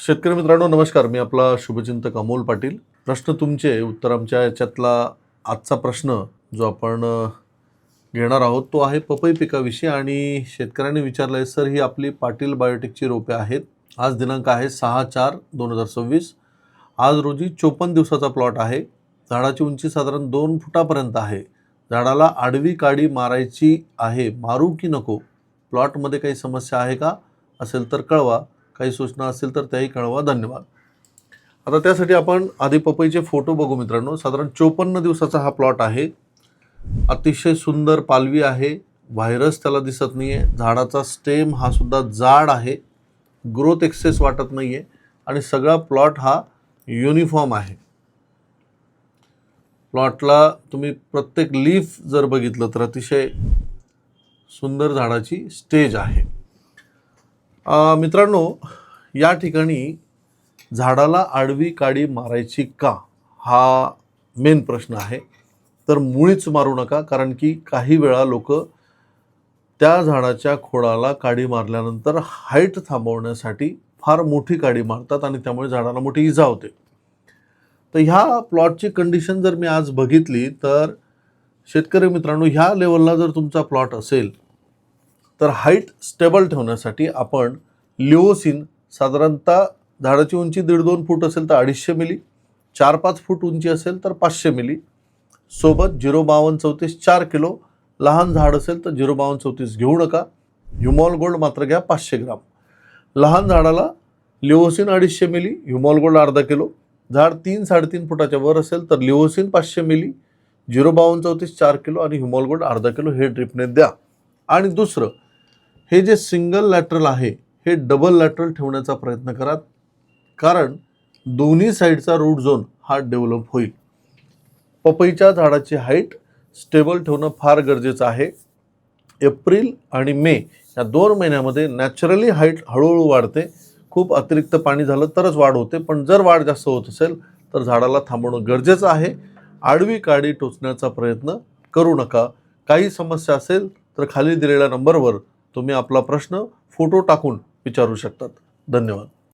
शेतकरी मित्रांनो नमस्कार. मी आपला शुभचिंतक अमोल पाटील. प्रश्न तुमचे उत्तर आमच्या याच्यातला आजचा प्रश्न जो आपण घेणार आहोत तो आहे पपई पिकाविषयी. आणि शेतकऱ्यांनी विचारलं आहे, सर ही आपली पाटील बायोटेकची रोपे आहेत. आज दिनांक आहे 6/4/2026. आज रोजी 54 दिवसाचा प्लॉट आहे. झाडाची उंची साधारण 2 फुटापर्यंत आहे. झाडाला आडवी काडी मारायची आहे, मारू की नको? प्लॉटमध्ये काही समस्या आहे का? असेल तर कळवा. काही सूचना असेल तर त्याही कळवा. धन्यवाद. आता त्यासाठी आपण आधी पपईचे फोटो बघू मित्रांनो. साधारण 54 दिवसाचा हा प्लॉट आहे. अतिशय सुंदर पालवी आहे. व्हायरस त्याला दिसत नाही आहे. झाडाचा स्टेम हा सुद्धा जाड आहे. ग्रोथ एक्सेस वाटत नाही आहे. आणि सगळा प्लॉट हा युनिफॉर्म आहे. प्लॉटला तुम्ही प्रत्येक लीफ जर बघितलं तर अतिशय सुंदर झाडाची स्टेज आहे. मित्रांनो, या ठिकाणी झाडाला आडवी काडी मारायची का, हा मेन प्रश्न आहे. तर मुळीच मारू नका, कारण की काही वेळा लोक त्या झाडाच्या खोडाला काडी मारल्यानंतर हाईट थांबवण्यासाठी फार मोठी काडी मारतात आणि त्यामुळे झाडाला मोठी इजा होते. तर ह्या प्लॉटची कंडिशन जर मी आज बघितली तर शेतकरी मित्रांनो, ह्या लेवलला जर तुमचा प्लॉट असेल तर हाईट स्टेबल ठेवण्यासाठी आपण लिओसिन, साधारणतः झाडाची उंची 1.5-2 फूट असेल तर 250 मिली, 4-5 फूट उंची असेल तर 500 मिली, सोबत 05234 4 किलो. लहान झाड असेल तर 05234 घेऊ नका. ह्युमॉल गोल्ड मात्र घ्या 500 ग्राम. लहान झाडाला लिओसिन 250 मिली, ह्युमॉल गोल्ड अर्धा किलो. झाड 3-3.5 फुटाच्या वर असेल तर लिओसिन 500 मिली, 05234 4 किलो आणि ह्युमॉल गोल्ड अर्धा किलो हे ड्रिपने द्या. आणि दुसरं, हे जे सिंगल लॅटरल आहे हे डबल लॅटरल ठेवण्याचा प्रयत्न करा, कारण दोन्ही साईडचा रूट झोन हा डेव्हलप होईल. पपईच्या झाडाची हाईट स्टेबल ठेवणं फार गरजेचं आहे. एप्रिल आणि मे या 2 महिन्यामध्ये नॅचरली हाईट हळूहळू वाढते. खूप अतिरिक्त पाणी झालं तरच वाढ होते, पण जर वाढ जास्त होत असेल तर झाडाला थांबवणं गरजेचं आहे. आडवी काडी टोचण्याचा प्रयत्न करू नका. काही समस्या असेल तर खाली दिलेल्या नंबरवर तुम्ही आपला प्रश्न फोटो टाकून विचारू शकतात. धन्यवाद.